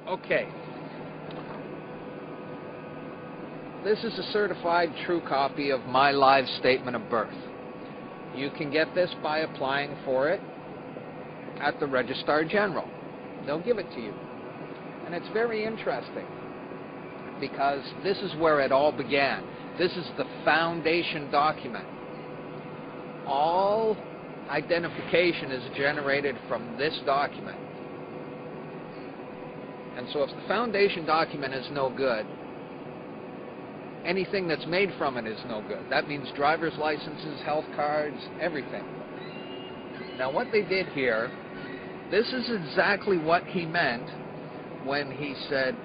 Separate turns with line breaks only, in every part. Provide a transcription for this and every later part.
Okay. This is a certified true copy of my live statement of birth. You can get this by applying for it at the Registrar General. They'll give it to you. And it's very interesting because this is where it all began. This is the foundation document. All identification is generated from this document. And so if the foundation document is no good, anything that's made from it is no good. That means driver's licenses, health cards, everything. Now what they did here, this is exactly what he meant when he said,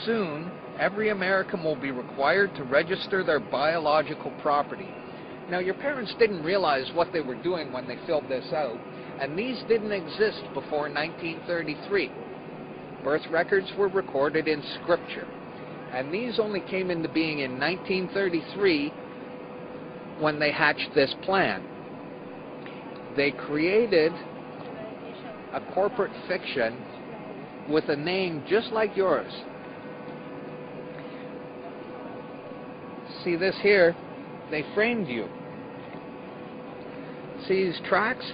soon every American will be required to register their biological property. Now your parents didn't realize what they were doing when they filled this out, and these didn't exist before 1933. Birth records were recorded in scripture. And these only came into being in 1933 when they hatched this plan. They created a corporate fiction with a name just like yours. See this here? They framed you. See these tracks?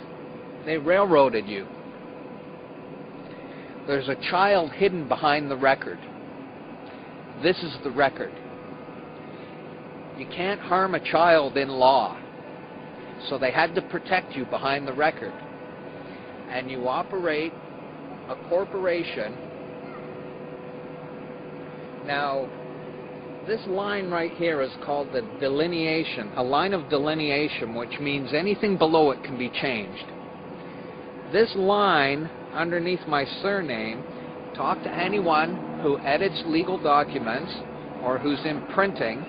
They railroaded you. There's a child hidden behind the record. This is the record. You can't harm a child in law. So they had to protect you behind the record. And you operate a corporation. Now, this line right here is called the delineation, a line of delineation, which means anything below it can be changed. This line underneath my surname, talk to anyone who edits legal documents or who's in printing,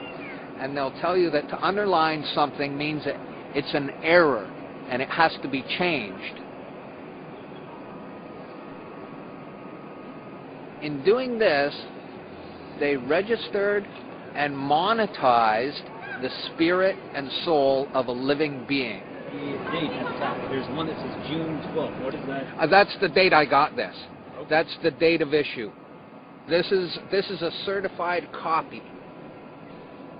and they'll tell you that to underline something means that it's an error and it has to be changed. In doing this, they registered and monetized the spirit and soul of a living being.
The date at the top, there's one that says June 12th. What is that?
That's the date I got this.
Okay.
That's the date of issue. This is a certified copy.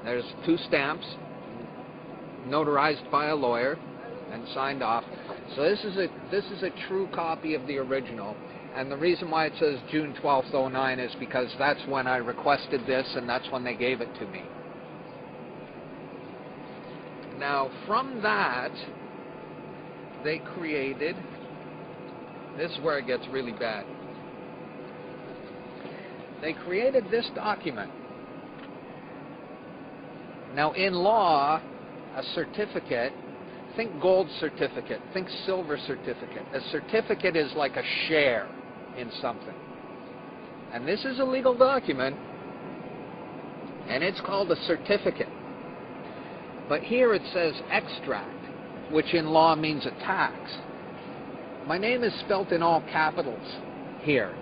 There's 2 stamps, notarized by a lawyer, and signed off. So this is a true copy of the original. And the reason why it says June 12th, 09 is because that's when I requested this, and that's when they gave it to me. Now, from that, they created, this is where it gets really bad. They created this document. Now, in law, a certificate, think gold certificate, think silver certificate. A certificate is like a share in something. And this is a legal document, and it's called a certificate. But here it says extract, which in law means a tax. My name is spelt in all capitals here.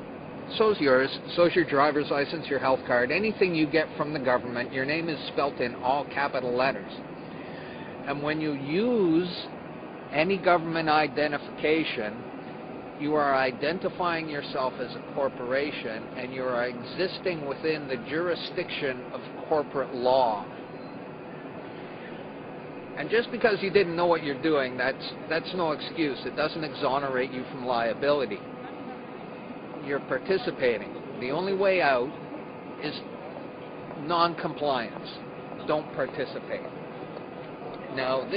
So's yours, so's your driver's license, your health card, anything you get from the government, your name is spelt in all capital letters. And when you use any government identification, you are identifying yourself as a corporation, and you are existing within the jurisdiction of corporate law. And just because you didn't know what you're doing, that's no excuse. It doesn't exonerate you from liability. You're participating. The only way out is non-compliance. Don't participate. Now,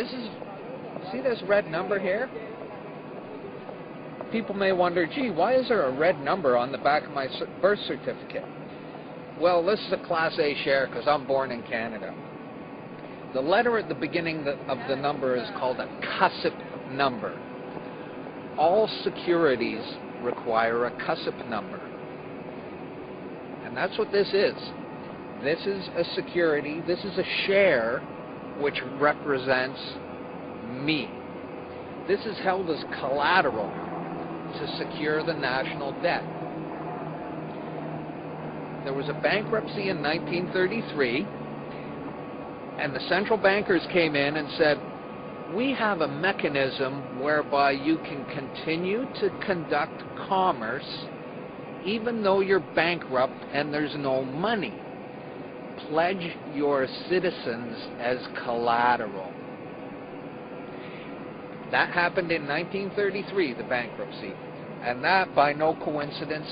see this red number here? People may wonder, gee, why is there a red number on the back of my birth certificate? Well, this is a Class A share because I'm born in Canada. The letter at the beginning of the number is called a CUSIP number. All securities require a CUSIP number. And that's what this is. This is a security, this is a share which represents me. This is held as collateral to secure the national debt. There was a bankruptcy in 1933, and the central bankers came in and said, we have a mechanism whereby you can continue to conduct commerce even though you're bankrupt and there's no money, pledge your citizens as collateral. That happened in 1933, the bankruptcy. And that, by no coincidence,